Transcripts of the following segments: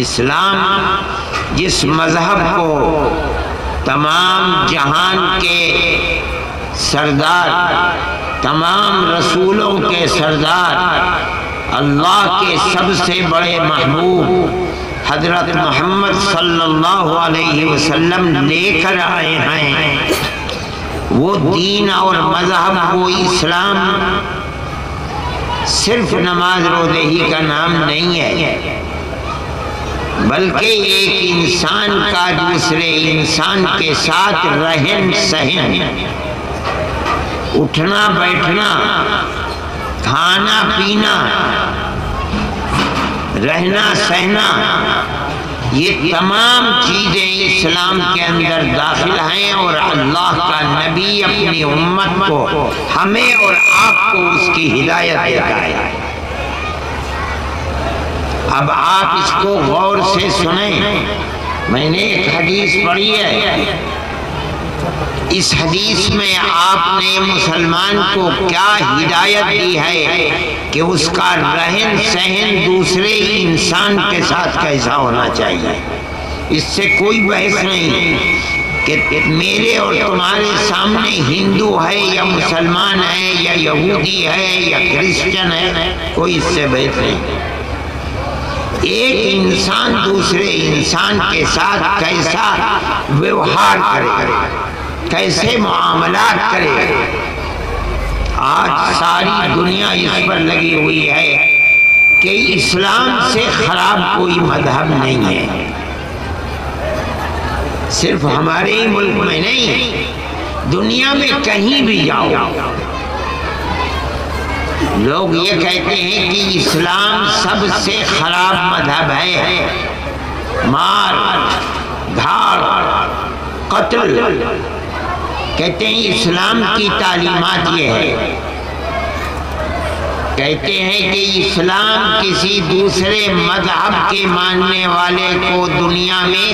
اسلام جس مذہب کو تمام جہان کے سردار، تمام رسولوں کے سردار، اللہ کے سب سے بڑے محبوب حضرت محمد صلی اللہ علیہ وسلم لے کر آئے ہیں، وہ دین اور مذہب وہ اسلام صرف نماز روزے ہی کا نام نہیں ہے، بلکہ ایک انسان کا دوسرے انسان کے ساتھ رہن سہن، اٹھنا بیٹھنا، کھانا پینا، رہنا سہنا، یہ تمام چیزیں اسلام کے اندر داخل ہیں، اور اللہ کا نبی اپنی امت کو، ہمیں اور آپ کو اس کی ہدایت دیتا ہے۔ اب آپ اس کو غور سے سنیں۔ میں نے ایک حدیث پڑھی ہے، اس حدیث میں آپ نے مسلمان کو کیا ہدایت دی ہے کہ اس کا رہن سہن دوسرے انسان کے ساتھ کیسا ہونا چاہیے۔ اس سے کوئی بحث نہیں کہ میرے اور تمہارے سامنے ہندو ہے یا مسلمان ہے یا یہودی ہے یا کرسچن ہے، کوئی اس سے بحث نہیں۔ ایک انسان دوسرے انسان کے ساتھ کیسا ویوہار کرے، کیسے معاملات کرے۔ آج ساری دنیا اس پر لگی ہوئی ہے کہ اسلام سے خراب کوئی مذہب نہیں ہے، صرف ہمارے ہی ملک میں نہیں، دنیا میں کہیں بھی جاؤ لوگ یہ کہتے ہیں کہ اسلام سب سے خراب مذہب ہے، مار دھاڑ قتل، کہتے ہیں اسلام کی تعلیمات یہ ہے، کہتے ہیں کہ اسلام کسی دوسرے مذہب کے ماننے والے کو دنیا میں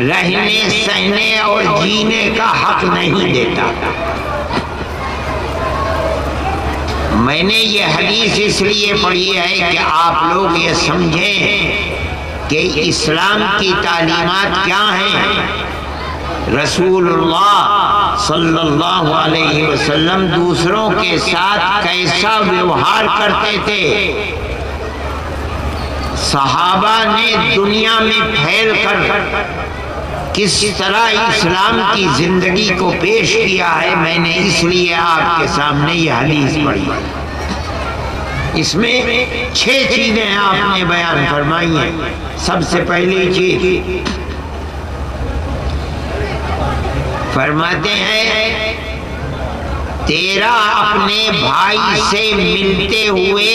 رہنے سہنے اور جینے کا حق نہیں دیتا۔ میں نے یہ حدیث اس لیے پڑھی ہے کہ آپ لوگ یہ سمجھیں کہ اسلام کی تعلیمات کیا ہیں۔ رسول اللہ صلی اللہ علیہ وسلم دوسروں کے ساتھ کیسا ویوہار کرتے تھے، صحابہ نے دنیا میں پھیل کر کس طرح اسلام کی زندگی کو پیش کیا ہے، میں نے اس لیے آپ کے سامنے یہ حدیث پڑھی۔ اس میں 6 چیزیں آپ نے بیان فرمائی ہیں۔ سب سے پہلی چیز فرماتے ہیں، تیرا اپنے بھائی سے ملتے ہوئے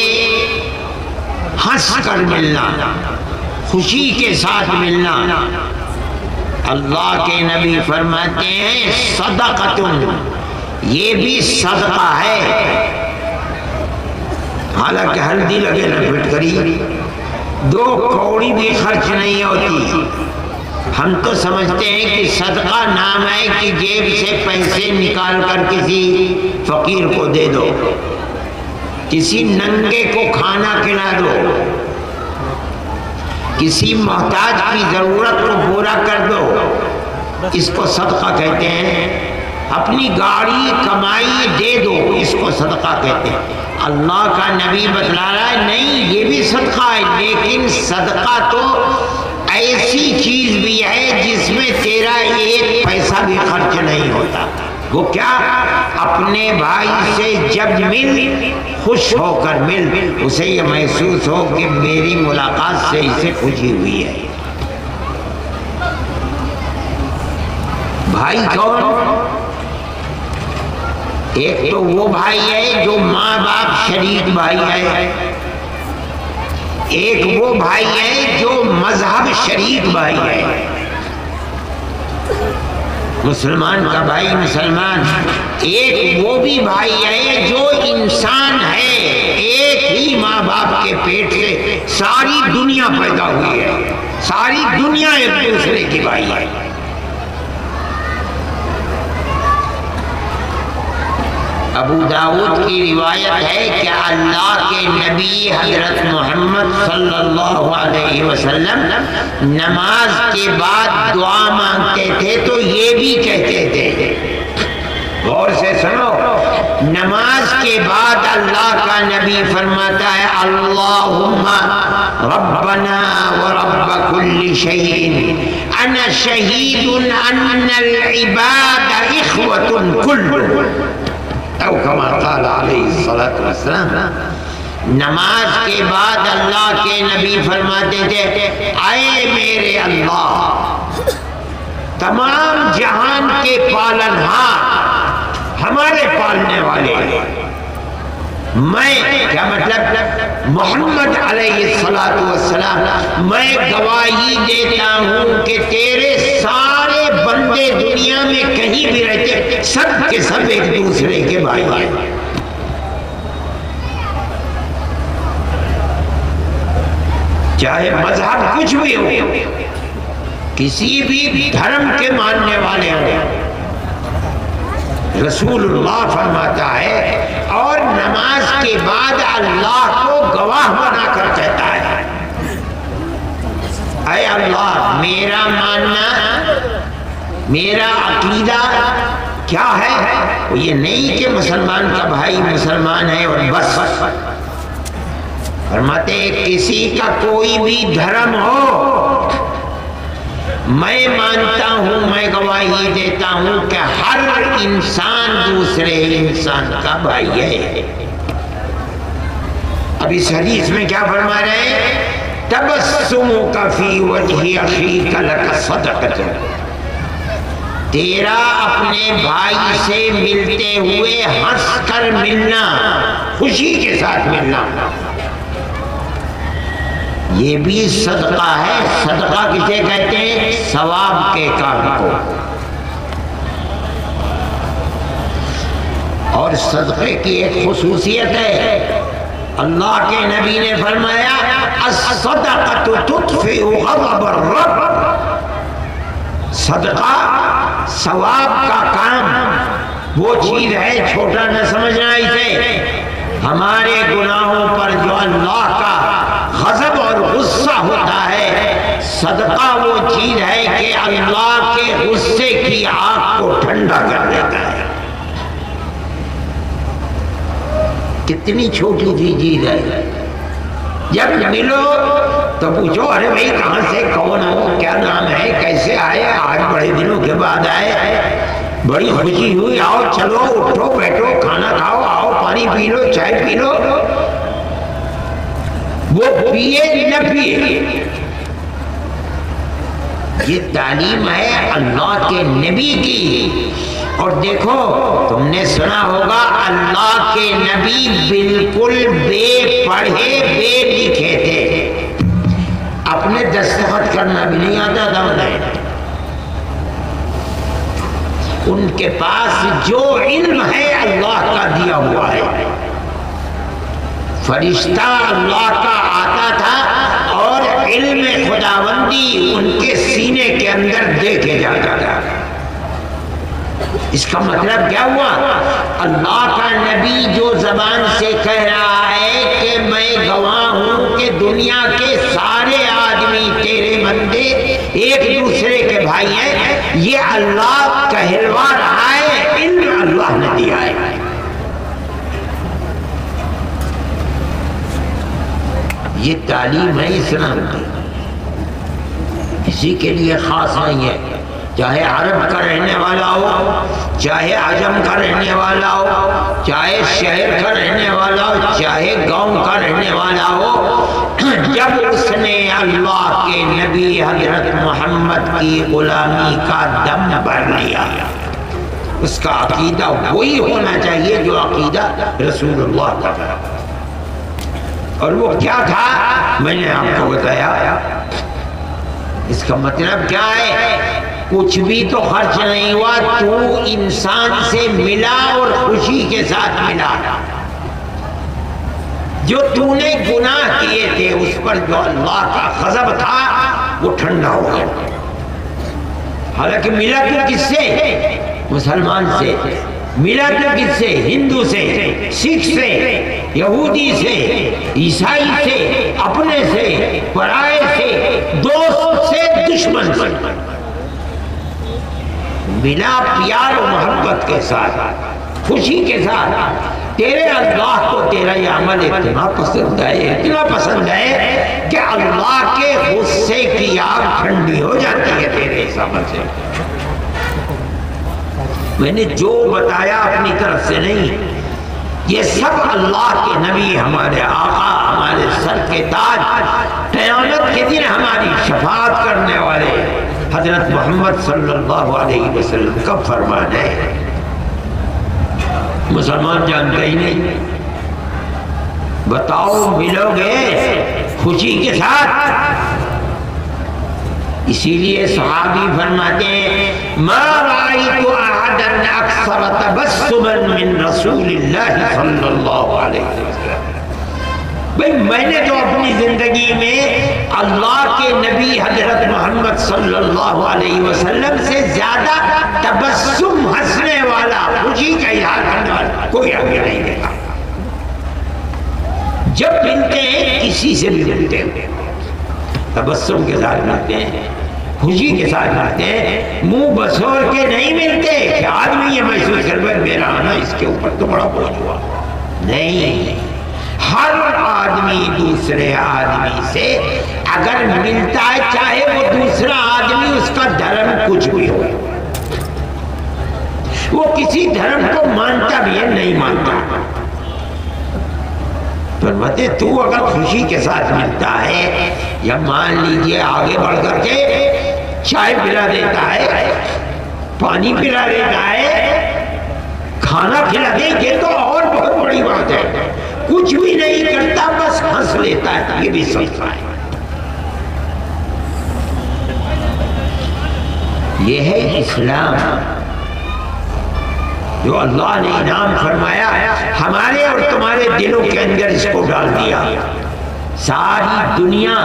ہنس کر ملنا، خوشی کے ساتھ ملنا۔ اللہ کے نبی فرماتے ہیں صدقۃ، یہ بھی صدقہ ہے، حالانکہ ہلدی لگے نہ پھٹکری، 2 کوڑی بھی خرچ نہیں ہوتی۔ ہم تو سمجھتے ہیں کہ صدقہ نام ہے کہ جیب سے پیسے نکال کر کسی فقیر کو دے دو، کسی ننگے کو کھانا کھلا دو، کسی محتاج کی ضرورت کو پورا کر دو، اس کو صدقہ کہتے ہیں۔ اپنی گاڑی کمائی دے دو، اس کو صدقہ کہتے ہیں۔ اللہ کا نبی بتلا رہا ہے نہیں، یہ بھی صدقہ ہے، لیکن صدقہ تو ایسی چیز بھی ہے جس میں تیرا 1 پیسہ بھی خرچ نہیں ہوتا۔ وہ کیا؟ اپنے بھائی سے جب مل، خوش ہو کر مل، اسے یہ محسوس ہو کہ میری ملاقات سے اسے خوشی ہوئی ہے۔ بھائی کون؟ ایک تو وہ بھائی ہے جو ماں باپ شریک بھائی ہے، ایک وہ بھائی ہے جو مذہب شریک بھائی ہے۔ مسلمان کا بھائی مسلمان، ایک وہ بھی بھائی ہے جو انسان ہے، ایک ہی ماں باپ کے پیٹ سے ساری دنیا پیدا ہوئی ہے، ساری دنیا ایک دوسرے کی بھائی ہے۔ ابو داؤد کی روایت ہے کہ اللہ کے نبی حضرت محمد صلی اللہ علیہ وسلم نماز کے بعد دعا مانگتے تھے تو یہ بھی کہتے تھے، غور سے سنو، نماز کے بعد اللہ کا نبی فرماتا ہے اللہم ربنا ورب کل شیء انا شہید ان العباد اخوۃ کل، او کما قال علیہ الصلاۃ والسلام۔ نماز کے بعد اللہ کے نبی فرماتے تھے اے میرے اللہ، تمام جہان کے پالنہار، ہمارے پالنے والے، میں کیا مطلب محمد علیہ الصلاۃ والسلام، میں گواہی دیتا ہوں کہ تیرے سارے بندے دنیا میں کہیں بھی رہتے سب کے سب ایک دوسرے کے بھائی ہیں۔ چاہے مذہب کچھ بھی ہو، کسی بھی دھرم کے ماننے والے ہوں، رسول اللہ فرماتا ہے اور نماز کے بعد اللہ کو گواہ بنا کر کہتا ہے اے اللہ، میرا ماننا، میرا عقیدہ کیا ہے؟ وہ یہ نہیں کہ مسلمان کا بھائی مسلمان ہے اور بس، فرماتے ہیں کسی کا کوئی بھی دھرم ہو، میں مانتا ہوں، میں گواہی دیتا ہوں کہ ہر انسان دوسرے انسان کا بھائی ہے۔ اب اس حدیث میں کیا فرما رہے ہیں؟ تبسمک فی وجہ اخیک لک صدقۃ، تیرا اپنے بھائی سے ملتے ہوئے ہنس کر ملنا، خوشی کے ساتھ ملنا، یہ بھی صدقہ ہے۔ صدقہ کسے کہتے ہیں؟ ثواب کے کام کو۔ اور صدقے کی ایک خصوصیت ہے، اللہ کے نبی نے فرمایا الصدقۃ تطفئ غضب الرب، صدقہ ثواب کا کام وہ چیز ہے، چھوٹا نہ سمجھنا اسے، ہمارے گناہوں پر جو اللہ کا غضب اور غصہ ہوتا ہے، صدقہ وہ چیز ہے کہ اللہ کے غصے کی آگ کو ٹھنڈا کر دیتا ہے۔ کتنی چھوٹی سی چیز ہے، جب ملو تو پوچھو ارے بھائی کہاں سے، کون ہو، کیا نام ہے، کیسے آئے، آج بڑے دنوں کے بعد آئے، بڑی خوشی ہوئی، آؤ چلو اٹھو بیٹھو کھانا کھاؤ، آؤ پانی پی لو، چائے پی لو، وہ پیے نہ پیے، یہ تعلیم ہے اللہ کے نبی کی۔ اور دیکھو تم نے سنا ہوگا اللہ کے نبی بالکل بے پڑھے بے لکھے تھے، اپنے دستخط کرنا بھی نہیں آتا تھا انہیں، ان کے پاس جو علم ہے اللہ کا دیا ہوا ہے، فرشتہ اللہ کا آتا تھا اور علم خداوندی ان کے سینے کے اندر دے کے جاتا تھا۔ اس کا مطلب کیا ہوا؟ اللہ کا نبی جو زبان سے کہہ رہا ہے کہ میں گواہ ہوں کہ دنیا کے سارے آدمی تیرے بندے ایک دوسرے کے بھائی ہیں، یہ اللہ کہلوا رہا ہے، علم اللہ نے دیا ہے۔ یہ تعلیم ہے اسلام کی، کسی کے لیے خاص نہیں ہے، چاہے عرب کا رہنے والا ہو، چاہے عجم کا رہنے والا ہو، چاہے شہر کا رہنے والا ہو، چاہے گاؤں کا رہنے والا ہو، جب اس نے اللہ کے نبی حضرت محمد کی غلامی کا دم بھر لیا، اس کا عقیدہ وہی ہونا چاہیے جو عقیدہ رسول اللہ کا تھا۔ اور وہ کیا تھا میں نے آپ کو بتایا۔ اس کا مطلب کیا ہے؟ کچھ بھی تو خرچ نہیں ہوا، تو انسان سے ملا اور خوشی کے ساتھ ملا، جو تو نے گناہ کیے تھے اس پر جو اللہ کا غضب تھا وہ ٹھنڈا ہو گیا۔ حالانکہ ملا تو کس سے؟ مسلمان سے، ملا تو کس سے؟ ہندو سے، سکھ سے، یہودی سے، عیسائی سے، اپنے سے، پرائے سے، دوست سے، دشمن سے، ملا پیار و محبت کے ساتھ، خوشی کے ساتھ۔ تیرے اللہ کو تیرا یہ عمل اتنا پسند ہے کہ اللہ کے غصے کی آگ ٹھنڈی ہو جاتی ہے تیرے اس عمل سے۔ میں نے جو بتایا اپنی طرف سے نہیں، یہ سب اللہ کے نبی، ہمارے آقا، ہمارے سر کے تاج، قیامت کے دن ہماری شفاعت کرنے والے حضرت محمد صلی اللہ علیہ وسلم کا فرمان ہے۔ مسلمان جانتے ہی نہیں۔ بتاؤ ملو گے خوشی کے ساتھ؟ اسی لیے صحابی فرماتے ہیں ما رأیت احدا اکثر تبسما من رسول اللہ صلی اللہ علیہ وسلم۔ بھئی میں نے تو اپنی زندگی میں اللہ کے نبی حضرت محمد صلی اللہ علیہ وسلم سے زیادہ تبسم، ہنسنے والا، خوشی کا اظہار کرنے والا کوئی آگے نہیں دیکھا۔ جب ملتے ہیں کسی سے بھی ملتے ہیں تبسم کے ساتھ ملتے ہیں، خوشی کے ساتھ ملتے ہیں، منہ بسور کے نہیں ملتے کہ آدمی یہ محسوس کر بھائی میرا آنا اس کے اوپر تو بڑا بوجھ ہوا۔ نہیں، ہر آدمی دوسرے آدمی سے اگر ملتا ہے، چاہے وہ دوسرا آدمی اس کا دھرم کچھ بھی ہو، وہ کسی دھرم کو مانتا بھی ہے نہیں مانتا، فرماتے تو اگر خوشی کے ساتھ ملتا ہے، یا مان لیجئے آگے بڑھ کر کے چائے پلا دیتا ہے، پانی پلا دیتا ہے، کھانا کھلا دے، یہ تو اور بہت بڑی بات ہے، کچھ بھی نہیں کرتا بس ہنس لیتا ہے، یہ بھی سچا ہے۔ یہ ہے اسلام جو اللہ نے انعام فرمایا، ہمارے اور تمہارے دلوں کے اندر اس کو ڈال دیا۔ ساری دنیا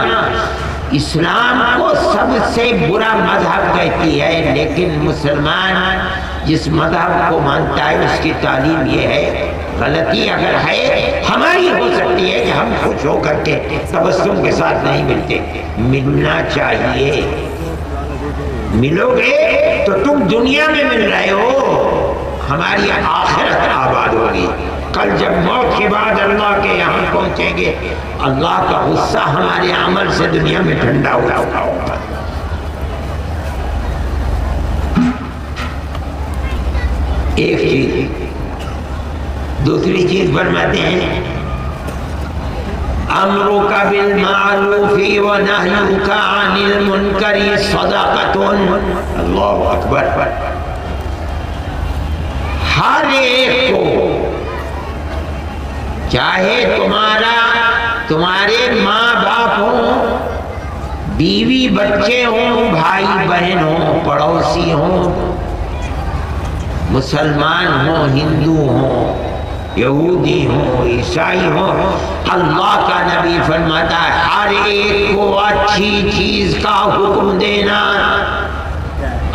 اسلام کو سب سے برا مذہب کہتی ہے، لیکن مسلمان جس مذہب کو مانتا ہے اس کی تعلیم یہ ہے، غلطی اگر ہے ہماری ہو سکتی ہے کہ ہم خوش ہو کر کے تبسم کے ساتھ نہیں ملتے، ملنا چاہیے۔ ملو گے تو تم دنیا میں مل رہے ہو، ہماری آخرت آباد ہوگی۔ کل جب موت کے بعد اللہ کے یہاں پہنچیں گے، اللہ کا غصہ ہمارے عمل سے دنیا میں ٹھنڈا ہوگا۔ ایک چیز، دوسری چیز فرماتے ہیں امرک بالمعروف ونہیک عن المنکر صدقۃ۔ اللہ اکبر۔ ہر ایک کو، چاہے تمہارے ماں باپ ہوں، بیوی بچے ہوں، بھائی بہن ہوں، پڑوسی ہوں، مسلمان ہوں، ہندو ہوں، یہودی ہوں، عیسائی ہوں، اللہ کا نبی فرماتا ہے ہر ایک کو اچھی چیز کا حکم دینا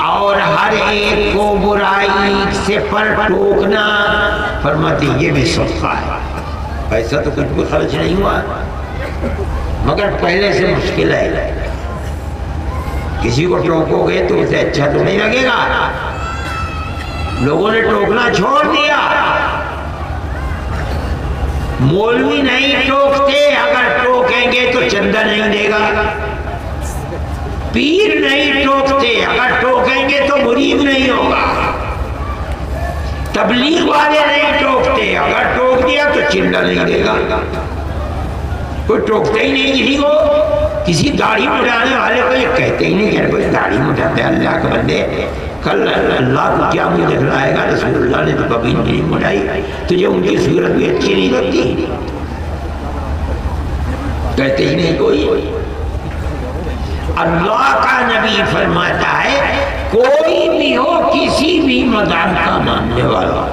اور ہر ایک کو برائی سے پر ٹوکنا۔ فرماتے یہ بھی صدقہ ہے۔ پیسہ تو کچھ بھی خرچ نہیں ہوا، مگر پہلے سے مشکل ہے۔ کسی کو ٹوکو گے تو اسے اچھا تو نہیں لگے گا، لوگوں نے ٹوکنا چھوڑ دیا۔ مولوی نہیں ٹوکتے، اگر ٹوکیں گے تو چندہ نہیں دے گا۔ پیر نہیں ٹوکتے، اگر ٹوکیں گے تو مرید نہیں ہوگا۔ تبلیغ والے نہیں ٹوکتے، اگر ٹوک دیا تو چندہ نہیں دے گا۔ کوئی ٹوکتا ہی نہیں کسی کو، کسی داڑھی مڈانے والے کو یہ کہتے ہی نہیں کہ کوئی داڑھی مڈاتے اللہ کے بندے، کل اللہ کو کیا مجھے دکھلائے گا، رسول اللہ نے تو کبھی نہیں مڈائی، تجھے ان کی صورت بھی اچھی نہیں لگتی، کہتے ہی نہیں کوئی۔ اللہ کا نبی فرماتا ہے کوئی بھی ہو، کسی بھی مذہب کا ماننے والا،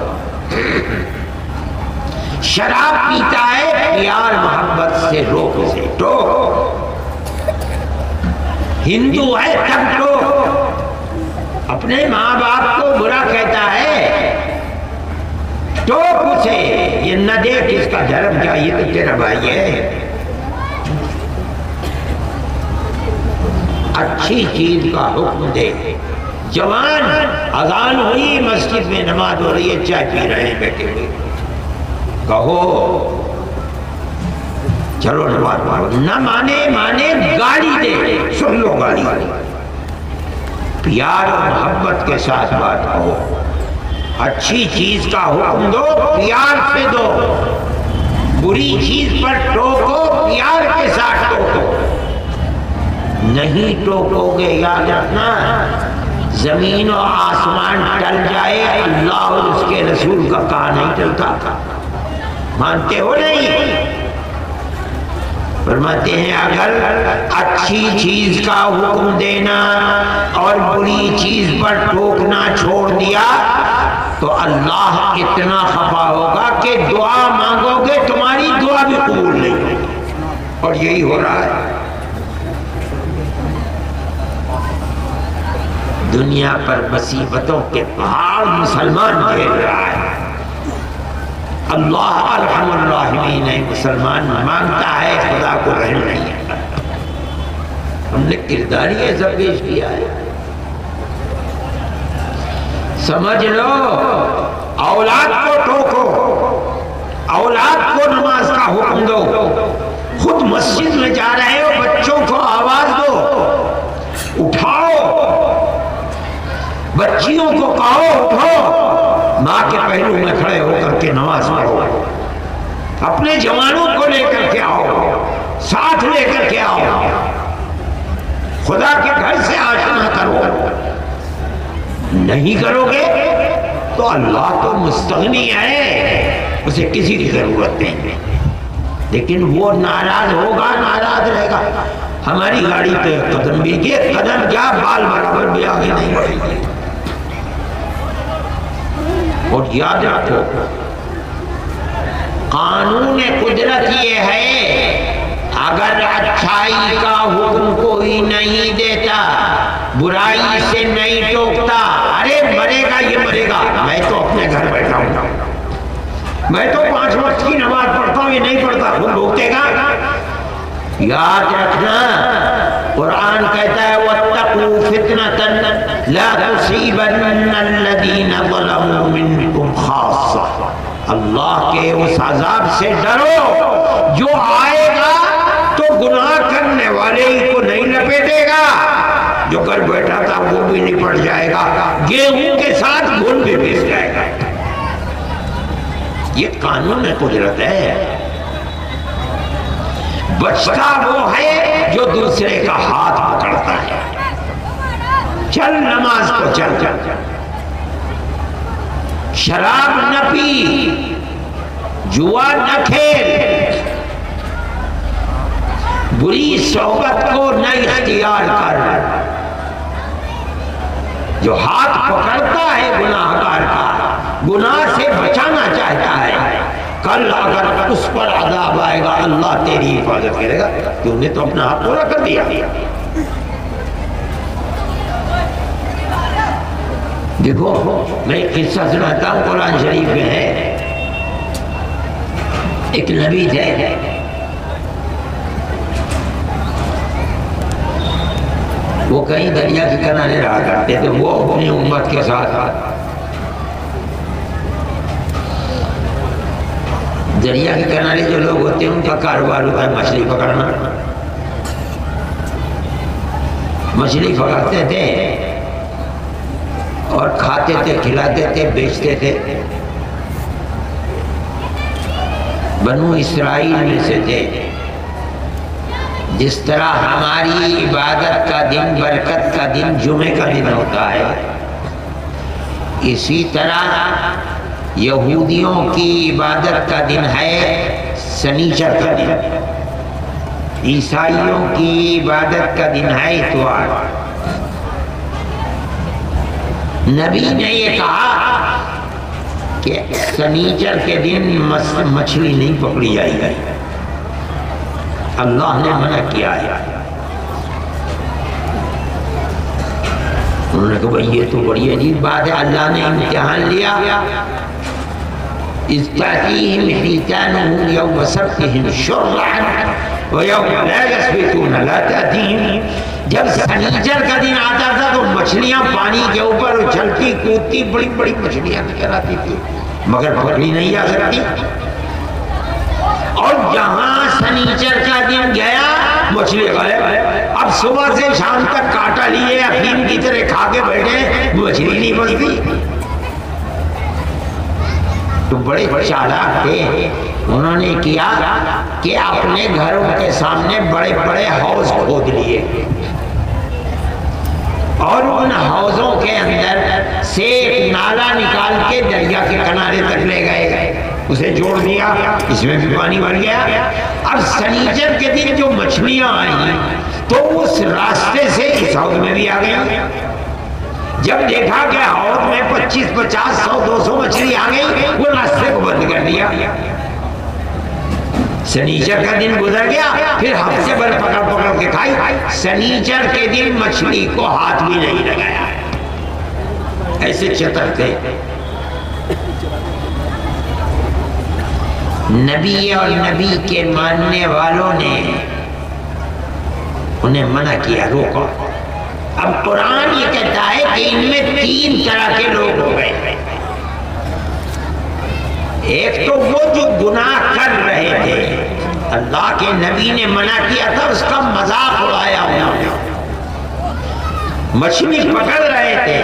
شراب پیتا ہے، پیار محبت سے روک اسے، ٹوک۔ ہندو ہے تب ٹوک، اپنے ماں باپ کو برا کہتا ہے ٹوک اسے، یہ نہ دیکھ اس کا دھرم کیا، یہ تو تیرا بھائی ہے۔ اچھی چیز کا حکم دے۔ جوان اذان ہوئی، مسجد میں نماز ہو رہی ہے، چائے پی رہے ہیں بیٹھے ہوئے، کہو چلو نماز پڑھو، نہ مانے گالی دے، سن لو گالی، پیار اور محبت کے ساتھ بات کہو، اچھی چیز کا حکم دو، پیار سے دو، بری چیز پر ٹوکو، پیار کے ساتھ ٹوکو، نہیں ٹوکو گے یاد رکھنا زمین و آسمان ٹل جائے، اللہ اور اس کے رسول کا کہا نہیں ٹلتا، مانتے ہو نہیں؟ فرماتے ہیں اگر اچھی چیز کا حکم دینا اور بری چیز پر ٹوکنا چھوڑ دیا تو اللہ اتنا خفا ہوگا کہ دعا مانگو گے تمہاری دعا بھی قبول نہیں ہوگی، اور یہی ہو رہا ہے۔ دنیا پر مصیبتوں کے پہاڑ مسلمان گھیر رہا ہے، اللہ ارحم الراحمین ہے، مسلمان مانگتا ہے، خدا کو رحم نہیں ہے۔ ہم نے کرداری ایسا پیش کیا ہے، سمجھ لو، اولاد کو ٹوکو، اولاد کو نماز کا حکم دو، خود مسجد میں جا رہے ہو بچوں کو آواز دو، اٹھاؤ، بچیوں کو کہو اٹھو، ماں کے پہلو میں کھڑے ہو کر کے نماز پڑھو، اپنے جوانوں کو لے کر کے آؤ، ساتھ لے کر کے آؤ، خدا کے گھر سے آشنا کرو، نہیں کرو گے تو اللہ تو مستغنی ہے، اسے کسی کی ضرورت نہیں ہے، لیکن وہ ناراض ہوگا، ناراض رہے گا۔ ہماری گاڑی پہ قدم بھی کیے، قدم کیا بال برابر بھی آگے نہیں بڑھیں گے۔ اور یاد رکھو قانون قدرت یہ ہے، اگر اچھائی کا حکم کوئی نہیں دیتا، برائی سے نہیں ٹوکتا، ارے مرے گا یہ مرے گا، میں تو اپنے گھر بیٹھا ہوں، میں تو 5 وقت کی نماز پڑھتا ہوں، یہ نہیں پڑھتا، وہ روکے گا؟ یاد رکھنا قرآن کہتا ہے وَاتَّقُوا فِتْنَةً لَا تُصِيبَنَّ الَّذِينَ ظَلَمُوا مِنْكُمْ خَاصَّةً، اللہ کے اس عذاب سے ڈرو جو آئے گا تو گناہ کرنے والے ہی کو نہیں لپیٹے گا، جو گھر بیٹھا تھا وہ بھی نہیں پڑ جائے گا، گیہوں کے ساتھ گھن بھی بھیج جائے گا۔ یہ قانون قدرت ہے۔ بچتا وہ ہے جو دوسرے کا ہاتھ پکڑتا ہے، چل نماز کو چل، شراب نہ پی، جوا نہ کھیل، بری صحبت کو نہ اختیار کر۔ جو ہاتھ پکڑتا ہے گناہ گار کا، گناہ سے بچانا چاہتا ہے، کل اگر اس پر عذاب آئے گا اللہ تیری حفاظت کرے گا، کہ انہیں تو اپنا حق پورا کر دیا۔ دیکھو میں ایک قصہ سناتا ہوں، قرآن شریف میں ہے، ایک نبی تھے، وہ کہیں دریا کے کنارے رہا کرتے تھے، وہ اپنی امت کے ساتھ دریا کے کنارے جو لوگ ہوتے ہیں ان کا کاروبار ہوتا ہے مچھلی پکڑنا، مچھلی پکڑتے تھے اور کھاتے تھے، کھلاتے تھے، بیچتے تھے۔ بنو اسرائیل میں سے تھے۔ جس طرح ہماری عبادت کا دن، برکت کا دن جمعے کا دن ہوتا ہے، اسی طرح یہودیوں کی عبادت کا دن ہے سنیچر کا دن، عیسائیوں کی عبادت کا دن ہے اتوار۔ نبی نے یہ کہا کہ سنیچر کے دن مچھلی نہیں پکڑی جائے گی، اللہ نے منع کیا ہے۔ انہوں نے کہا بھئی یہ تو بڑی عجیب بات ہے، اللہ نے امتحان لیا اذ تأتیہم حیتانہم یوم سبتہم شرعا ویوم لا یسبتون لا تأتیہم. جب سنیچر کا دن آتا تھا تو مچھلیاں پانی کے اوپر اچھلتی کودتی بڑی بڑی مچھلیاں نکل آتی تھی مگر پکڑی نہیں آ سکتی. اور جہاں سنیچر کا دن گیا مچھلی غائب. اب صبح سے شام تک کاٹا لیے افیم کی طرح کھا کے بیٹھے مچھلی نہیں بچتی. تو بڑے چالاک تھے. انہوں نے کیا کہ اپنے گھروں کے سامنے بڑے بڑے حوض کھود لیے اور ان حوضوں کے اندر سے ایک نالا نکال کے دریا کے کنارے تک لے گئے, اسے جوڑ دیا, اس میں بھی پانی بھر گیا. اب سنیچر کے دن جو مچھلیاں آئیں تو اس راستے سے اس حوض میں بھی آ گیا. جب دیکھا کہ حوض میں 25 50 100 200 مچھلی آ گئی, وہ راستے کو بند کر دیا. سنیچر کا دن گزر گیا, پھر ہفتے بھر پکڑ پکڑ کے کھائی. سنیچر کے دن مچھلی کو ہاتھ بھی نہیں لگایا. ایسے چتر تھے. نبی اور نبی کے ماننے والوں نے انہیں منع کیا, روکو. اب قرآن یہ کہتا ہے کہ ان میں 3 طرح کے لوگ ہو گئے. ایک تو وہ جو گناہ کر رہے تھے, اللہ کے نبی نے منع کیا تھا, اس کا مذاق اڑایا انہوں نے. مچھلی پکڑ رہے تھے,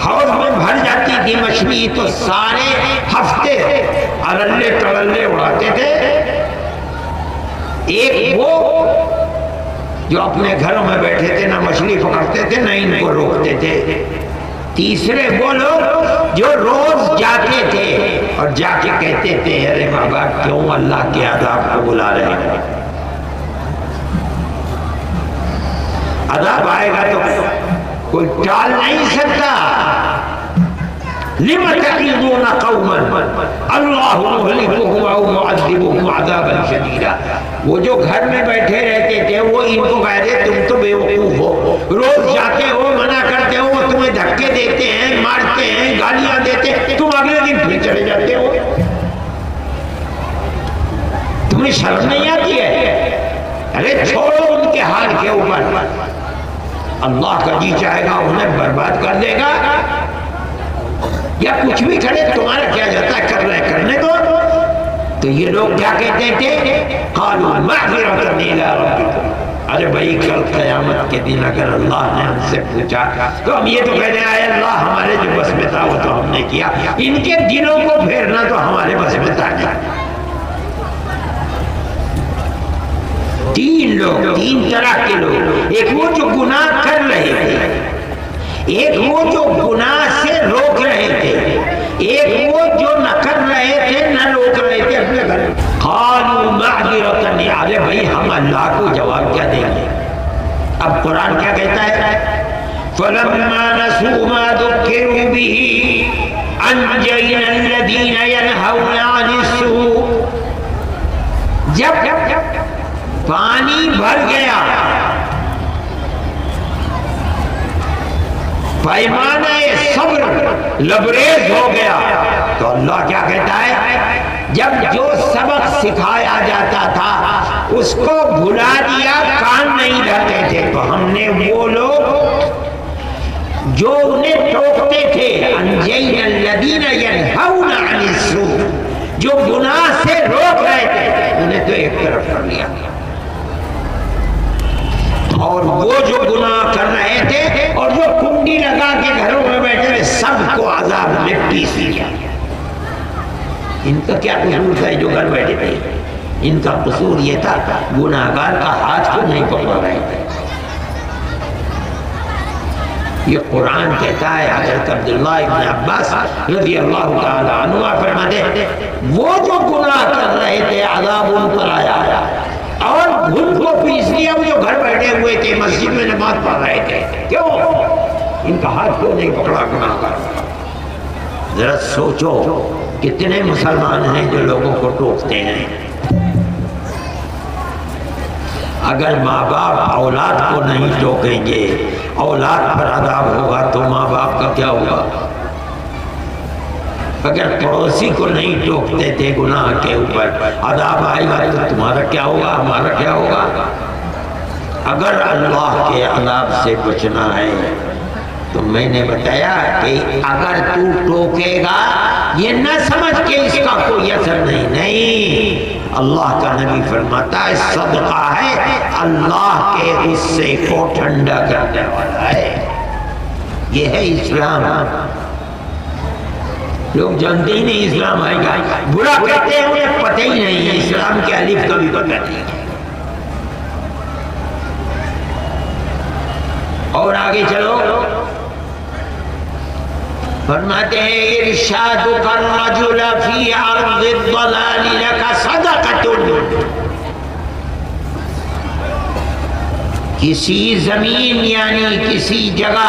حوض میں بھر جاتی تھی مچھلی تو سارے ہفتے ارلے ٹرلے اڑاتے تھے. ایک وہ جو اپنے گھروں میں بیٹھے تھے, نہ مچھلی پکڑتے تھے نہ ان کو روکتے تھے. تیسرے وہ لوگ جو روز جاتے تھے اور جا کے کہتے تھے ارے ماں باپ کیوں اللہ کے عذاب کو بلا رہے ہیں, عذاب آئے گا تو کوئی ٹال نہیں سکتا. لِمَ تَعِظُونَ قَوْمًا اللَّهُ مُهْلِكُهُمْ أَوْ مُعَذِّبُهُمْ عَذَابًا شَدِيدًا. وہ جو گھر میں بیٹھے رہتے تھے وہ ان کو کہتے تم تو بے وقوف ہو, روز جاتے ہو, منع کرتے ہو, وہ تمہیں دھکے دیتے ہیں, مارتے ہیں, گالیاں دیتے ہیں, تم اگلے دن پھر چلے جاتے ہو. تمہیں شرم نہیں آتی ہے؟ ارے چھوڑو ان کے حال کے اوپر, اللہ کا جی چاہے گا انہیں برباد کر دے گا. یا کچھ بھی کرے تمہارا کیا جاتا ہے, کر رہے کرنے دو. تو یہ لوگ کیا کہتے تھے, قالوا معذرۃ الی ربکم. ارے بھائی کل قیامت کے دن اگر اللہ نے ہم سے پوچھا تو ہم یہ تو کہتے ہیں اے اللہ ہمارے جو بس میں تھا وہ تو ہم نے کیا. ان کے دلوں کو پھیرنا تو ہمارے بس میں تھا نہیں. 3 لوگ, 3 طرح کے لوگ. ایک وہ جو گناہ کر رہے تھے, ایک وہ جو گناہ سے روک رہے تھے, ایک وہ جو نہ کر رہے تھے نہ روک رہے تھے اپنے گھر. قالوا معذرۃ, ارے بھائی ہم اللہ کو جواب کیا دیں گے. اب قرآن کیا کہتا ہے, فلما نسوا ما ذکروا به انجینا الذین ینہون عن السوء. جب پانی بھر گیا, پیمانہ صبر لبریز ہو گیا, تو اللہ کیا کہتا ہے, جب جو سبق سکھایا جاتا تھا اس کو بھلا دیا, کان نہیں دھرتے تھے, تو ہم نے وہ لوگ جو انہیں ٹوکتے تھے, انجینا الذین ینہون عن السوء, جو گناہ سے روک رہے تھے انہیں تو ایک طرف کر لیا. اور وہ جو گناہ کر رہے تھے اور جو کنڈی لگا کے گھروں میں بیٹھے تھے سب کو عذاب میں پیس لیا. ان کا کیا قصور تھا جو گھر بیٹھے تھے؟ ان کا قصور یہ تھا گناہگار کا ہاتھ کو نہیں پکڑ رہے تھے. یہ قرآن کہتا ہے, حضرت عبداللہ ابن عباس رضی اللہ تعالی عنہ فرماتے ہیں وہ جو گناہ کر رہے تھے عذاب ان پر آیا اور گھن کو پیس لیا. وہ جو گھر بیٹھے ہوئے تھے مسجد میں نماز پڑھ رہے تھے, کیوں ان کا ہاتھ کیوں نہیں پکڑا گناہ کر. ذرا سوچو کتنے مسلمان ہیں جو لوگوں کو ٹوکتے ہیں. اگر ماں باپ اولاد کو نہیں ٹوکیں گے, اولاد پر عذاب ہوگا, تو ماں باپ کا کیا ہوگا؟ اگر پڑوسی کو نہیں ٹوکتے تھے گناہ کے اوپر، عذاب آئے گا تو تمہارا کیا ہوگا، ہمارا کیا ہوگا؟ اگر اللہ کے عذاب سے بچنا ہے تو میں نے بتایا کہ اگر تو ٹوکے گا یہ نہ سمجھ کہ اس کا کوئی اثر نہیں، اللہ کا نبی فرماتا ہے صدقہ ہے، اللہ کے غصے کو ٹھنڈا کرنے والا ہے۔ یہ ہے اسلام۔ لوگ جانتے ہی نہیں اسلام آئے گا، برا کہتے ہیں انہیں پتہ ہی نہیں ہے اسلام کے الف کا بھی پتہ نہیں ہے۔ اور آگے چلو، فرماتے ہیں ارشادک الرجل فی ارض الضلال لک صدقۃ، کسی زمین یعنی کسی جگہ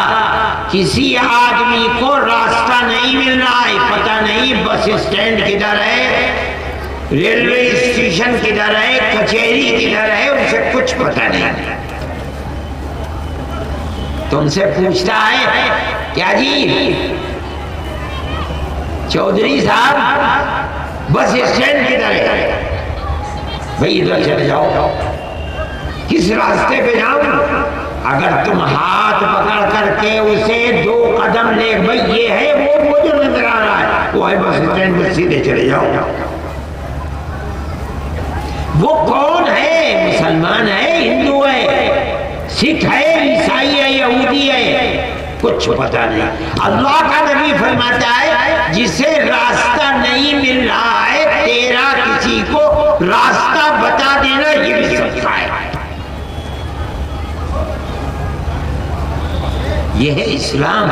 کسی آدمی کو راستہ نہیں مل رہا ہے، پتہ نہیں بس اسٹینڈ کدھر ہے، ریلوے اسٹیشن کدھر ہے، کچہری کدھر ہے، اسے کچھ پتہ نہیں، تم سے پوچھتا ہے کیا جی چودھری صاحب بس اسٹینڈ کدھر ہے؟ بھئی ادھر چلے جاؤ، کس راستے پہ جاؤں؟ اگر تم ہاتھ پکڑ کر کے اسے 2 قدم لے، بھئی یہ ہے وہ جو نظر آ رہا ہے وہ ہے بس اسٹینڈ، بس سیدھے چلے جاؤ۔ وہ کون ہے؟ مسلمان ہے، ہندو ہے، سکھ ہے، عیسائی ہے، یہودی ہے، کچھ پتہ نہیں۔ اللہ کا نبی فرماتا ہے جسے راستہ نہیں مل رہا ہے تیرا کسی کو راستہ بتا دینا یہ بھی صدقہ ہے۔ یہ ہے اسلام۔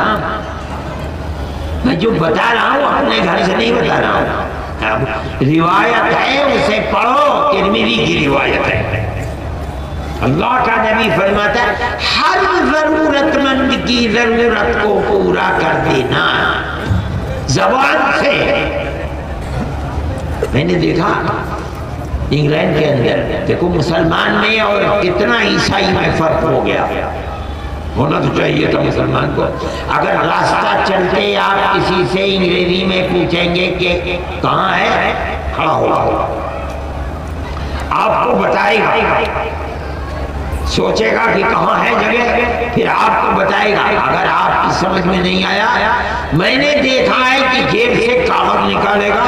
میں جو بتا رہا ہوں اپنے گھر سے نہیں بتا رہا ہوں، روایت ہے اسے پڑھو، ترمذی کی روایت ہے۔ اللہ کا نبی فرماتا ہے ہر ضرورت مند کی ضرورت کو پورا کر دینا زبان سے۔ میں نے دیکھا انگلینڈ کے اندر، دیکھو مسلمان میں اور کتنا عیسائی میں فرق ہو گیا، ہونا تو چاہیے تھا مسلمان کو۔ اگر راستہ چلتے آپ کسی سے انگریزی میں پوچھیں گے کہ کہاں ہے، کھڑا ہوگا، آپ کو بتائے گا، سوچے گا کہ کہاں ہے جگہ، پھر آپ کو بتائے گا۔ اگر آپ کی سمجھ میں نہیں آیا، میں نے دیکھا ہے کہ جیب سے کاغذ نکالے گا،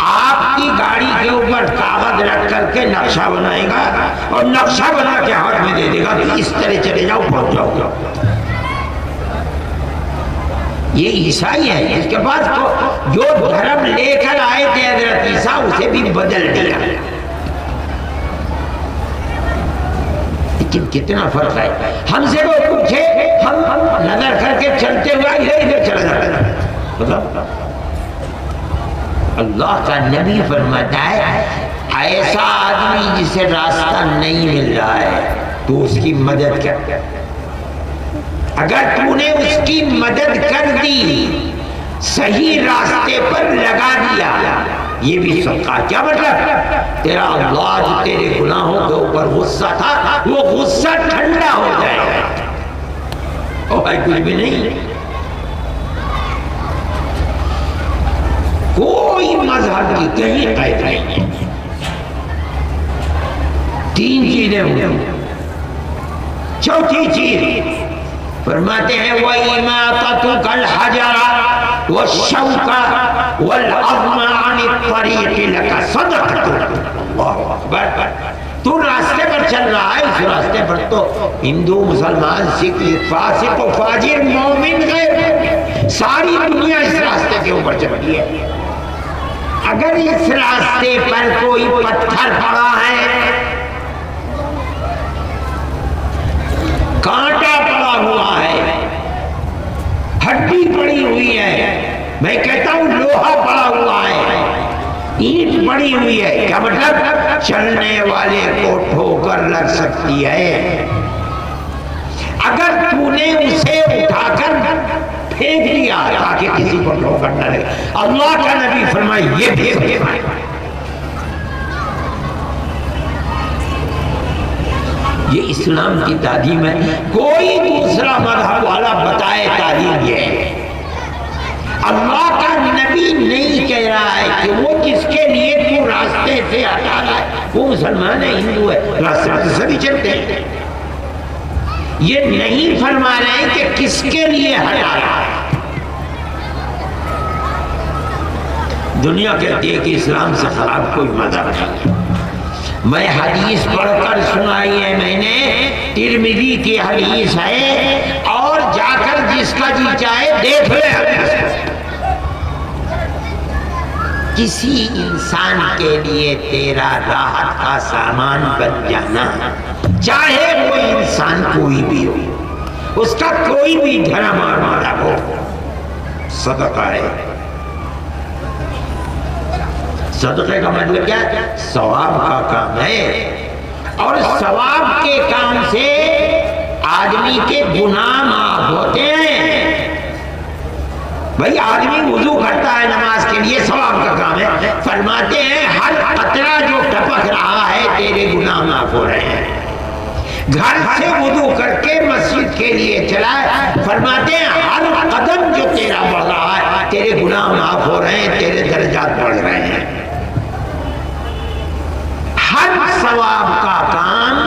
آپ کی گاڑی کے اوپر کاغذ رکھ کر کے نقشہ بنائے گا اور نقشہ بنا کے ہاتھ میں دے دے گا کہ اس طرح چلے جاؤ، پہنچ جاؤ گا۔ یہ عیسائی ہے، اس کے پاس جو دھرم لے کر آئے تھے حضرت عیسیٰ اسے بھی بدل دیا، لیکن کتنا فرق ہے۔ ہم سے وہ پوچھے، ہم نظر کر کے چلتے ہوئے ادھر چلا جاتا ہے۔ مطلب اللہ کا نبی فرماتا ہے ایسا آدمی جسے راستہ نہیں مل رہا ہے تو اس کی مدد کر، اگر تو نے اس کی مدد کر دی، صحیح راستے پر لگا دیا، یہ بھی صدقہ۔ کیا مطلب؟ تیرا اللہ جو تیرے گناہوں کے اوپر غصہ تھا وہ غصہ ٹھنڈا ہو جائے گا۔ او بھائی کچھ بھی نہیں، کوئی مذہب کی کہیں قید نہیں ہے۔ 3 چیزیں ہوں، چوتھی چیز فرماتے ہیں وَإِمَاطَتُكَ الْحَجَرَ وَالشَّوْكَ وَالْعَظْمَ عَنِ الطَّرِيقِ لَكَ صَدَقَةٌ۔ اللہ اکبر۔ تو راستے پر چل رہا ہے، اس راستے پر تو ہندو، مسلمان، سکھ، فاسق و فاجر، مومن، غیر، ساری دنیا اس راستے کے اوپر چل رہی ہے۔ اگر اس راستے پر کوئی پتھر پڑا ہے، کانٹا پڑا ہوا ہے، ہڈی پڑی ہوئی ہے، میں کہتا ہوں لوہا پڑا ہوا ہے، اینٹ پڑی ہوئی ہے، کیا مطلب؟ چلنے والے کو ٹھوکر لگ سکتی ہے۔ اگر تو نے اسے اٹھا کر پھینک دیا تاکہ کسی کو ٹھوکر نہ لگے، اللہ کا نبی فرمائے یہ بھی فرمائے۔ یہ اسلام کی تعلیم ہے، کوئی دوسرا مذہب والا بتائے تعلیم یہ ہے۔ اللہ کا نبی مسلمان ہے ہندو ہے راستے میں تو سبھی چلتے ہیں. یہ نہیں فرما رہے ہیں کہ کس کے لیے ہٹایا. دنیا کہتی ہے کہ اسلام سے خراب کوئی مذہب نہیں. میں حدیث پڑھ کر سنائی ہے میں نے، ترمذی کی حدیث ہے، اور جا کر جس کا جی چاہے دیکھ لے حدیث. کسی انسان کے لیے تیرا راحت کا سامان بن جانا، چاہے وہ انسان کوئی بھی ہو، اس کا کوئی بھی دھرم اور مذہب ہو، صدقہ ہے. صدقے کا مطلب کیا؟ ثواب کا کام ہے، اور ثواب کے کام سے آدمی کے گناہ معاف ہوتے ہیں. بھائی آدمی وضو کرتا ہے نماز کے لیے، ثواب کا کام ہے. فرماتے ہیں ہر قطرہ جو ٹپک رہا ہے تیرے گناہ معاف ہو رہے ہیں. گھر سے وضو کر کے مسجد کے لیے چلا ہے، فرماتے ہیں ہر قدم جو تیرا بڑھ رہا ہے تیرے گناہ معاف ہو رہے ہیں، تیرے درجات بڑھ رہے ہیں. ہر ثواب کا کام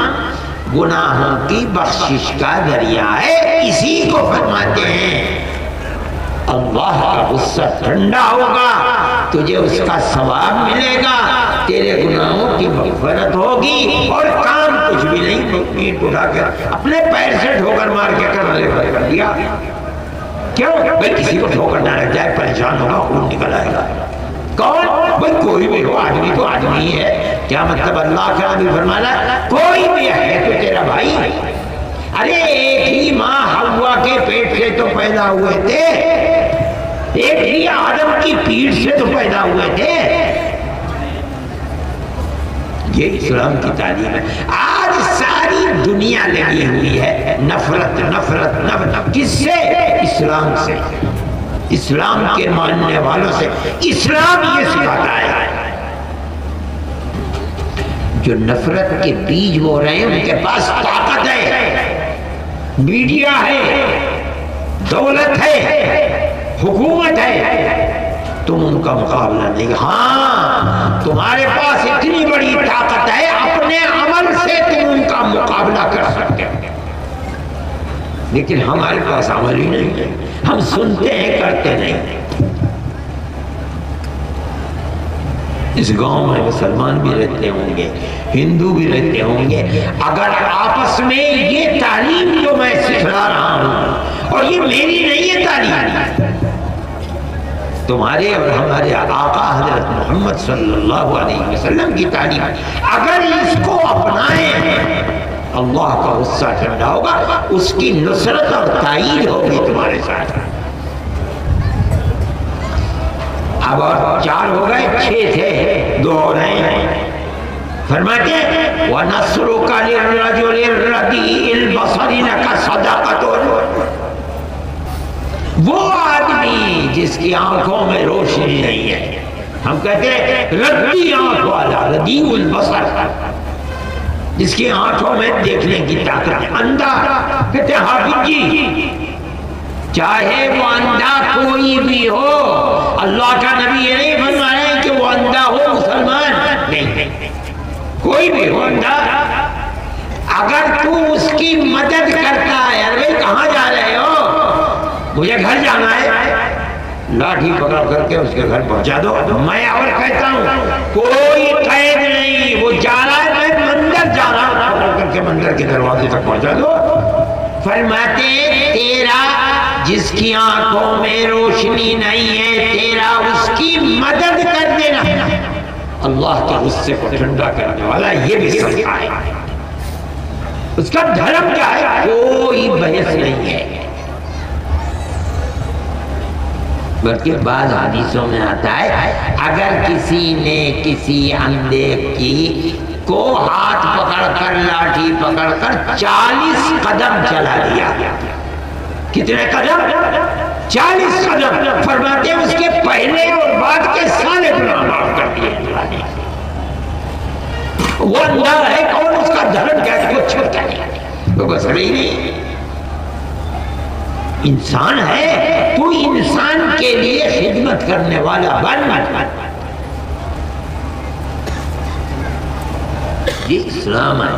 گناہوں کی بخشش کا ذریعہ ہے. اسی کو فرماتے ہیں اللہ کا غصہ ٹھنڈا ہوگا، تجھے اس کا ثواب ملے گا، تیرے گناہوں کی مغفرت ہوگی، اور کام کچھ بھی نہیں، پیٹ اٹھا کر اپنے پیر سے ٹھوکر مار کے کر دیا. کیوں؟ بھائی کسی کو ٹھوکر نہ لگ جائے، پریشان ہوگا، خون نکل آئے گا. کون؟ بھائی کوئی بھی ہو، آدمی تو آدمی ہی ہے. کیا مطلب؟ اللہ کا نبی فرمانا کوئی بھی ہے تو تیرا بھائی. ارے ایک ہی ماں حوا کے پیٹ سے تو پیدا ہوئے تھے، ایک ہی آدم کی پیٹھ سے تو پیدا ہوئے تھے. یہ اسلام کی تعلیم ہے. آج ساری دنیا لگی ہوئی ہے نفرت نفرت نفرت. کس سے؟ اسلام سے، اسلام کے ماننے والوں سے. اسلام یہ سکھاتا ہے جو نفرت کے بیج بو رہے ہیں ان کے پاس طاقت ہے، میڈیا ہے، دولت ہے، حکومت ہے، تم ان کا مقابلہ نہیں. ہاں تمہارے پاس اتنی بڑی طاقت ہے، اپنے عمل سے تم ان کا مقابلہ کر سکتے ہو، لیکن ہمارے پاس عمل ہی نہیں ہے. ہم سنتے ہیں، کرتے نہیں. اس گاؤں میں مسلمان بھی رہتے ہوں گے، ہندو بھی رہتے ہوں گے. اگر آپس میں یہ تعلیم جو میں سکھلا رہا ہوں، اور یہ میری نہیں ہے تعلیم، تمہارے اور ہمارے آقا حضرت محمد صلی اللہ علیہ وسلم کی تعلیم، اگر اس کو اپنائیں اللہ کا غصہ ٹھنڈا ہوگا، اس کی نصرت اور تائید ہوگی تمہارے ساتھ. اب اور 4 ہو گئے، 6 تھے، 2 ہو رہے ہیں. فرماتے ہیں وَنَصْرُكَ لِلرَّجُلِ الرَّدِيءِ الْبَصَرِ لَكَ صَدَقَةٌ. وہ آدمی جس کی آنکھوں میں روشنی نہیں ہے، ہم کہتے ہیں ردی آنکھ والا، ردیء البصر، جس کی آنکھوں میں دیکھنے کی طاقت ہے. اندھا کہتے ہیں حافظ جی، چاہے وہ اندھا کوئی بھی ہو، اللہ کا نبی یہ نہیں فرما رہے ہیں کہ وہ اندھا ہو مسلمان نہیں، کوئی بھی ہو اندھا، اگر تو اس کی مدد کرتا ہے، ارے کہاں جا رہے ہو؟ مجھے گھر جانا ہے، لاٹھی پکڑ کر کے اس کے گھر پہنچا دو. میں اور کہتا ہوں کوئی قید نہیں، وہ جا رہا ہے، میں مندر جا رہا ہوں، پکڑ کر کے مندر کے دروازے تک پہنچا دو. فرماتے تیرا جس کی آنکھوں میں روشنی نہیں ہے، تیرا اس کی مدد کر دینا اللہ کے غصے کو ٹھنڈا کرنے والا. یہ بھی صدقہ ہے. اس کا دھرم کیا ہے؟ کوئی بحث نہیں ہے. بلکہ بعض حدیثوں میں آتا ہے اگر کسی نے کسی اندھے کی کو ہاتھ پکڑ کر، لاٹھی پکڑ کر 40 قدم چلا دیا. کتنے قدم؟ 40 قدم. فرماتے ہیں اس کے پہلے اور بعد کے سارے گناہ معاف کر دیے. وہ اندھا ہے، کون اس کا دھرم کیا ہے؟ کچھ پتہ نہیں، تو بس نہیں. انسان ہے تو انسان کے لیے خدمت کرنے والا بن. یہ اسلام ہے.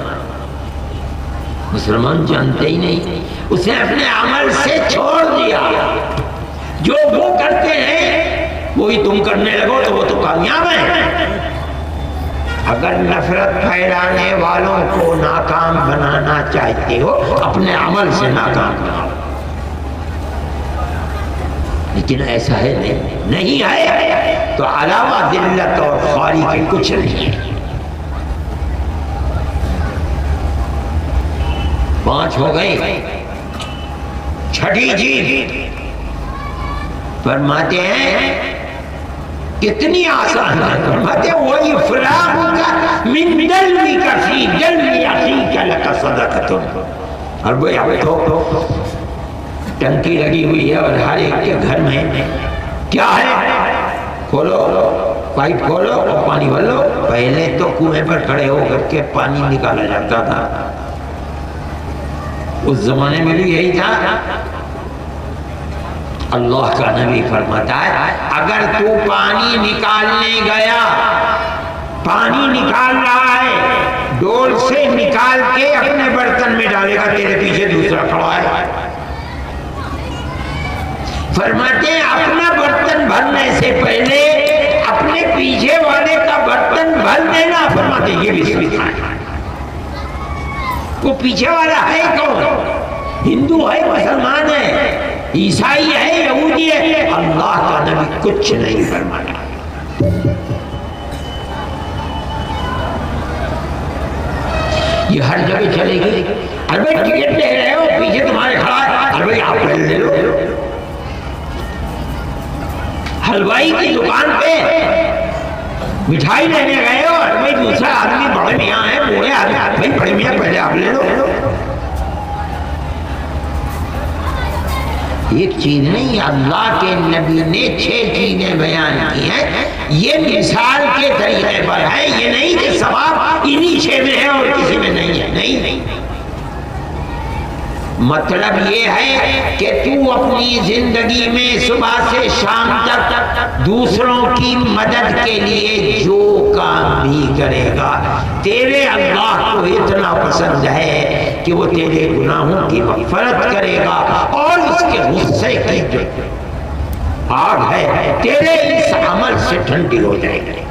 مسلمان جانتے ہی نہیں, اسے اپنے عمل سے چھوڑ دیا. جو وہ کرتے ہیں وہی تم کرنے لگو تو وہ تو کامیاب ہیں. اگر نفرت پھیلانے والوں کو ناکام بنانا چاہتے ہو اپنے عمل سے ناکام بناؤ. لیکن ایسا ہے نہیں ہے تو علاوہ ذلت اور خواری کے کچھ نہیں ہے. 5 ہو گئی. چھٹی چیز فرماتے ہیں کتنی آسان ہے. فرماتے ہیں وہی فراغ کا من دلوی کا فی دلوی اخیک لک صدقۃ. اور وہ آپ ٹنکی لگی ہوئی ہے اور ہر ایک کے گھر میں کیا ہے, کھولو پائپ کھولو اور پانی بھر لو. پہلے تو کنویں پر کھڑے ہو کر کے پانی نکالا جاتا تھا. اس زمانے میں بھی یہی تھا. اللہ کا نبی فرماتا ہے اگر تو پانی نکالنے گیا, پانی نکال رہا ہے, ڈول سے نکال کے اپنے برتن میں ڈالے گا, تیرے پیچھے دوسرا کھڑا ہے. فرماتے ہیں اپنا برتن بھرنے سے پہلے اپنے پیچھے والے کا برتن بھر دینا. فرماتے ہیں یہ بھی سمجھا ہے. وہ پیچھے والا ہے کون؟ ہندو ہے, مسلمان ہے, عیسائی ہے, یہودی ہے. اللہ کا نبی کچھ نہیں فرمایا. یہ ہر جگہ چلے گی. ارے بھائی ٹکٹ لے رہے ہو, پیچھے تمہارے کھڑا ہے, ارے بھائی آپ پہلے لے لو. حلوائی کی دکان پہ مٹھائی لینے گئے ہو, ارے بھائی دوسرا آدمی بڑے میاں ہے, بوڑھے آدمی, بھائی بڑے میاں پہلے آپ لے لو. ایک چیز نہیں, اللہ کے نبی نے 6 چیزیں بیان کی ہیں. یہ مثال کے طریقے پر ہے, یہ نہیں کہ ثواب انہی 6 میں ہے اور کسی میں نہیں ہے. نہیں, مطلب یہ ہے کہ تو اپنی زندگی میں صبح سے شام تک دوسروں کی مدد کے لیے جو کام بھی کرے گا, تیرے اللہ کو اتنا پسند ہے کہ وہ تیرے گناہوں کی مغفرت کرے گا اور اس کے غصے کی جو آگ ہے تیرے اس عمل سے ٹھنڈی ہو جائے گی.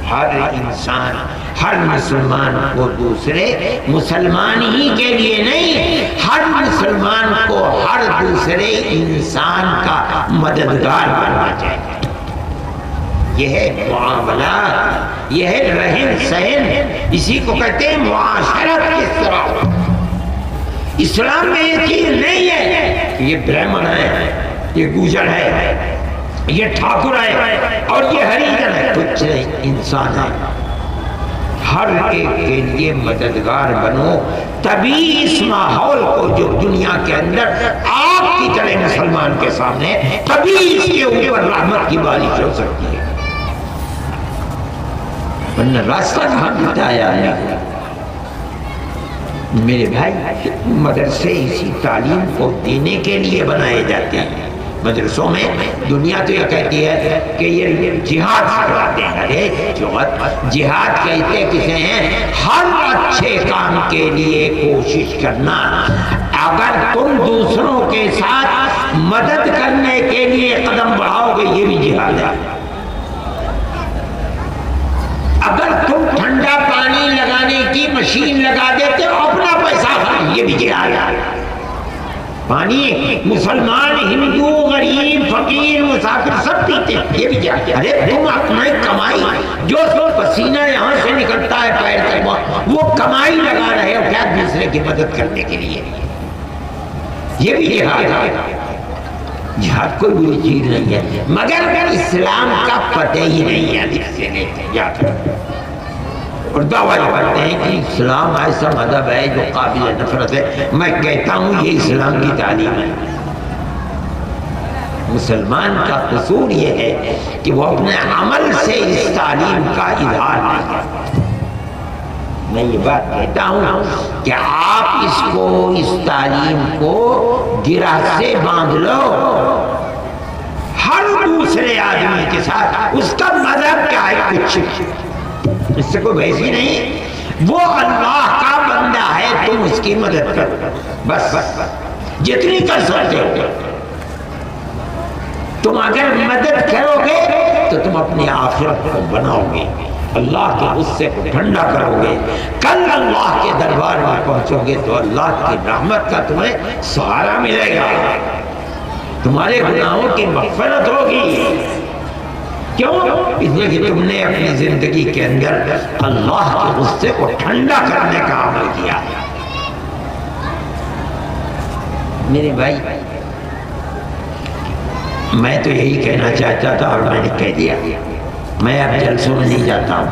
ہر انسان, ہر مسلمان کو دوسرے مسلمان ہی کے لیے نہیں, ہر مسلمان کو ہر دوسرے انسان کا مددگار بننا چاہیے. یہ ہے معاملات, یہ ہے رہن سہن, اسی کو کہتے ہیں معاشرت. کس طرح اسلام میں یہ چیز نہیں ہے کہ یہ برہمن ہے, یہ گوجر ہے, یہ ٹھاکر ہے اور یہ ہریجن ہے. کچھ نہیں, انسان ہے. ہر ایک کے لیے مددگار بنو, تبھی اس ماحول کو جو دنیا کے اندر آپ کی طرح مسلمان کے سامنے, تبھی اس کے اوپر رحمت کی بارش ہو سکتی ہے. ورنہ راستہ کہاں بتایا ہے. میرے بھائی, مدرسے اسی تعلیم کو دینے کے لیے بنائے جاتے ہیں. مدرسوں میں دنیا تو یہ کہتی ہے کہ یہ جہاد کرواتے ہیں. ارے جہاد کہتے کسے ہیں؟ ہر اچھے کام کے لیے کوشش کرنا. اگر تم دوسروں کے ساتھ مدد کرنے کے لیے قدم بڑھاؤ گے یہ بھی جہاد ہے. اگر تم ٹھنڈا پانی لگانے کی مشین لگا دیتے ہو اپنا پیسہ خرچ, یہ بھی جہاد ہے. پانی مسلمان, ہندو, غریب, فقیر, مسافر سب پیتے ہیں, یہ بھی جہاد ہے. ارے تم اپنی کمائی, جو پسینہ یہاں سے نکلتا ہے پیر تک, وہ کمائی لگا رہے ہو کیا دوسرے کی مدد کرنے کے لیے, یہ بھی جہاد ہے. جہاد کوئی بری چیز نہیں ہے, مگر اسلام کا پتہ ہی نہیں ہے. لکھ سے لیتے یاد اور دعویٰ کرتے ہیں کہ اسلام ایسا مذہب ہے جو قابل نفرت ہے. میں کہتا ہوں یہ اسلام کی تعلیم ہے. مسلمان کا قصور یہ ہے کہ وہ اپنے عمل سے اس تعلیم کا اظہار نہیں کرتا. میں یہ بات کہتا ہوں کہ آپ اس تعلیم کو گرہ سے باندھ لو. ہر دوسرے آدمی کے ساتھ اس کا مذہب کیا ہے, کچھ اس سے کوئی بحث ہی نہیں. وہ اللہ کا بندہ ہے، تم اس کی مدد کرو، بس جتنی کر سکتے ہو۔ تم اگر مدد کرو گے تو تم اپنی آخرت کو بناؤ گے، اللہ کے غصے کو ٹھنڈا کرو گے، کل اللہ کے دربار میں پہنچو گے تو اللہ کی رحمت کا تمہیں سہارا ملے گا، تمہارے گناہوں کی مغفرت ہوگی۔ کیوں؟ اس لیے کہ تم نے اپنی زندگی کے اندر اللہ کے غصے کو ٹھنڈا کرنے کا عمل کیا۔ میرے بھائی، میں تو یہی کہنا چاہتا تھا اور میں نے کہہ دیا، میں اب جلسوں میں نہیں جاتا ہوں،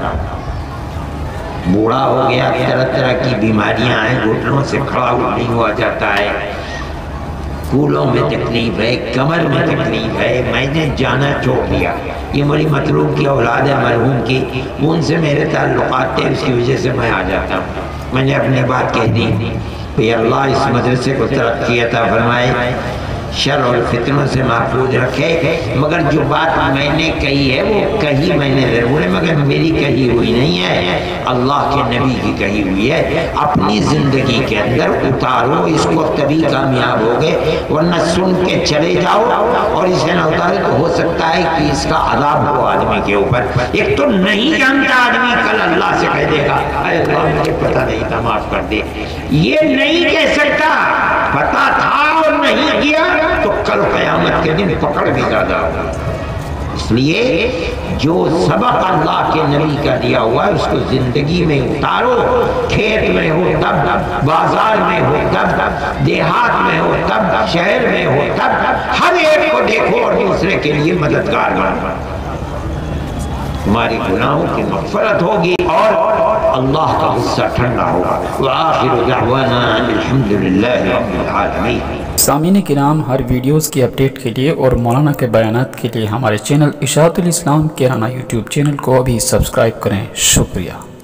بوڑھا ہو گیا، طرح طرح کی بیماریاں ہیں، گھٹنوں سے کھڑا نہیں ہوا جاتا ہے، کولوں میں تکلیف ہے، کمر میں تکلیف ہے، میں نے جانا چھوڑ دیا۔ یہ میری مطلوب کی اولاد ہے مرحوم کی، ان سے میرے تعلقات تھے، اس کی وجہ سے میں آ جاتا ہوں۔ میں نے اپنی بات کہہ دی کہ اللہ اس مدرسے کو ترقی عطا فرمائے، شر اور فتنوں سے محفوظ رکھے، مگر جو بات میں نے کہی ہے وہ کہی میں نے ضرور ہے، مگر میری کہی ہوئی نہیں ہے، اللہ کے نبی کی کہی ہوئی ہے۔ اپنی زندگی کے اندر اتارو اس کو، تبھی کامیاب ہوگے، ورنہ سن کے چلے جاؤ اور اسے نہ اتارے تو ہو سکتا ہے کہ اس کا عذاب ہو آدمی کے اوپر۔ ایک تو نہیں جانتا آدمی، کل اللہ سے کہہ دے گا اے اللہ مجھے پتہ نہیں تھا معاف کر دے، یہ نہیں کہہ سکتا، پتہ تھا اور نہیں کیا تو کل قیامت کے دن پکڑ بھی زیادہ ہوگا۔ اس لیے جو سبق اللہ کے نبی کا دیا ہوا ہے اس کو زندگی میں اتارو، کھیت میں ہو تب، بازار میں ہو تب، دیہات میں ہو تب، شہر میں ہو تب، ہر ایک کو دیکھو اور دوسرے کے لیے مددگار بنو، تمہاری گناہوں کی مغفرت ہوگی اور اللہ کا غصہ ٹھنڈا ہوگا۔ وآخر دعوانا الحمدللہ رب العالمین۔ سامعین کرام، ہر ویڈیوز کی اپڈیٹ کے لیے اور مولانا کے بیانات کے لیے ہمارے چینل اشاعت الاسلام کیرانہ یوٹیوب چینل کو ابھی سبسکرائب کریں۔ شکریہ۔